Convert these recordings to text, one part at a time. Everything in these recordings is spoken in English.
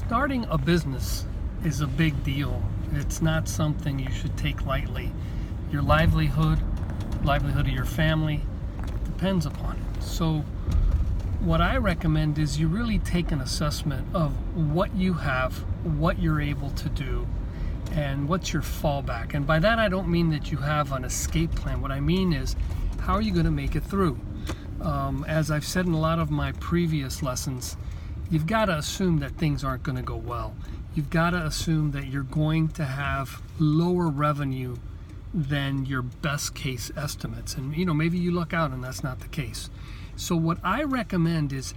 Starting a business is a big deal. It's not something you should take lightly. Your livelihood of your family depends upon it. So what I recommend is you really take an assessment of what you have, what you're able to do, and what's your fallback. And by that I don't mean that you have an escape plan. What I mean is, how are you going to make it through? As I've said in a lot of my previous lessons, you've got to assume that things aren't going to go well. You've got to assume that you're going to have lower revenue than your best case estimates. And maybe you look out and that's not the case. So what I recommend is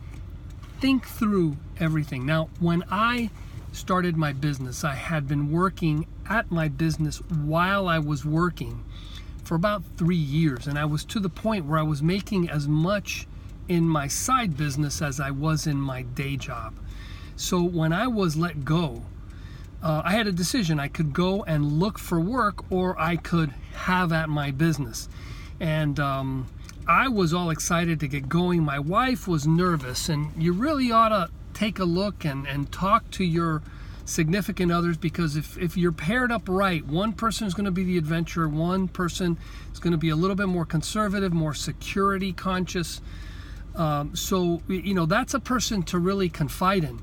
think through everything. Now, when I started my business, I had been working at my business while I was working for about 3 years, and I was to the point where I was making as much in my side business as I was in my day job. So when I was let go, I had a decision. I could go and look for work, or I could have at my business. And I was all excited to get going. My wife was nervous, and you really ought to take a look and talk to your significant others, because if you're paired up right, one person is going to be the adventurer, one person is going to be a little bit more conservative, more security conscious. So that's a person to really confide in.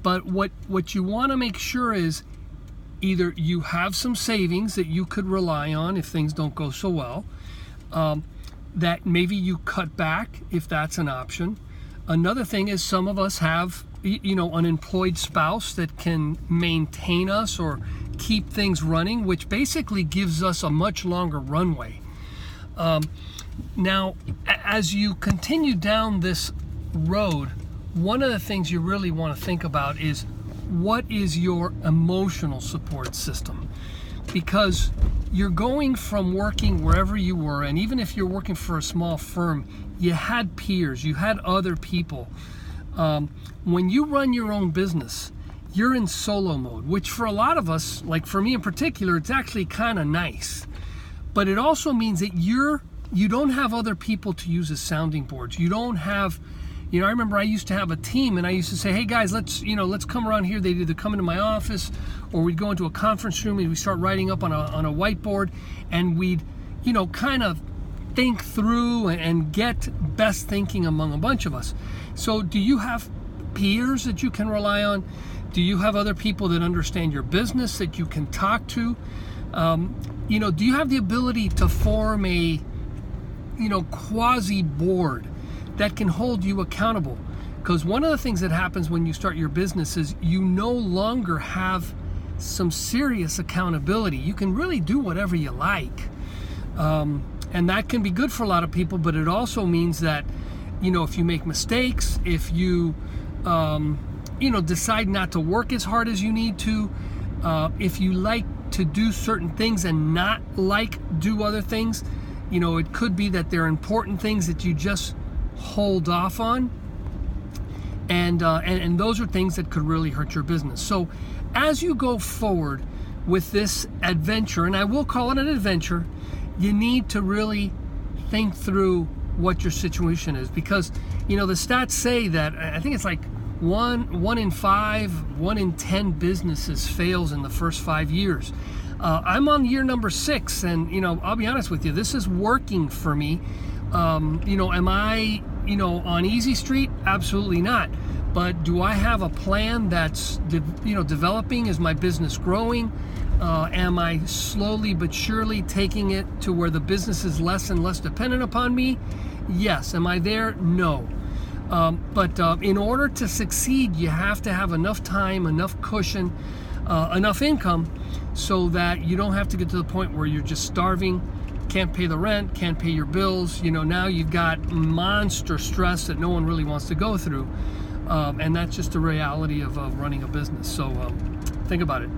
But what you want to make sure is either you have some savings that you could rely on if things don't go so well, that maybe you cut back if that's an option. Another thing is, some of us have an employed spouse that can maintain us or keep things running, which basically gives us a much longer runway. Now, as you continue down this road, one of the things you really want to think about is, what is your emotional support system? Because you're going from working wherever you were, and even if you're working for a small firm, you had peers, you had other people. When you run your own business, you're in solo mode, which for a lot of us, like for me in particular, it's actually kind of nice. But it also means that you don't have other people to use as sounding boards. You don't have, I remember I used to have a team, and I used to say, hey guys, let's come around here. They'd either come into my office, or we'd go into a conference room and we start writing up on a whiteboard, and we'd, kind of think through and get best thinking among a bunch of us. So do you have peers that you can rely on? Do you have other people that understand your business that you can talk to? Do you have the ability to form a quasi board that can hold you accountable? Because one of the things that happens when you start your business is you no longer have some serious accountability. You can really do whatever you like. And that can be good for a lot of people, but it also means that, if you make mistakes, if you, decide not to work as hard as you need to, if you like to do certain things and not do other things, it could be that there are important things that you just hold off on. And those are things that could really hurt your business. So as you go forward with this adventure, and I will call it an adventure, you need to really think through what your situation is, because the stats say that I think it's like one in 5, 1 in 10 businesses fails in the first 5 years. I'm on year number 6, and I'll be honest with you, this is working for me. Am I on easy street? Absolutely not. But do I have a plan that's developing? Is my business growing? Am I slowly but surely taking it to where the business is less and less dependent upon me? Yes. Am I there? No. But in order to succeed, you have to have enough time, enough cushion, enough income, so that you don't have to get to the point where you're just starving, can't pay the rent, can't pay your bills. Now you've got monster stress that no one really wants to go through. And that's just the reality of running a business. So think about it.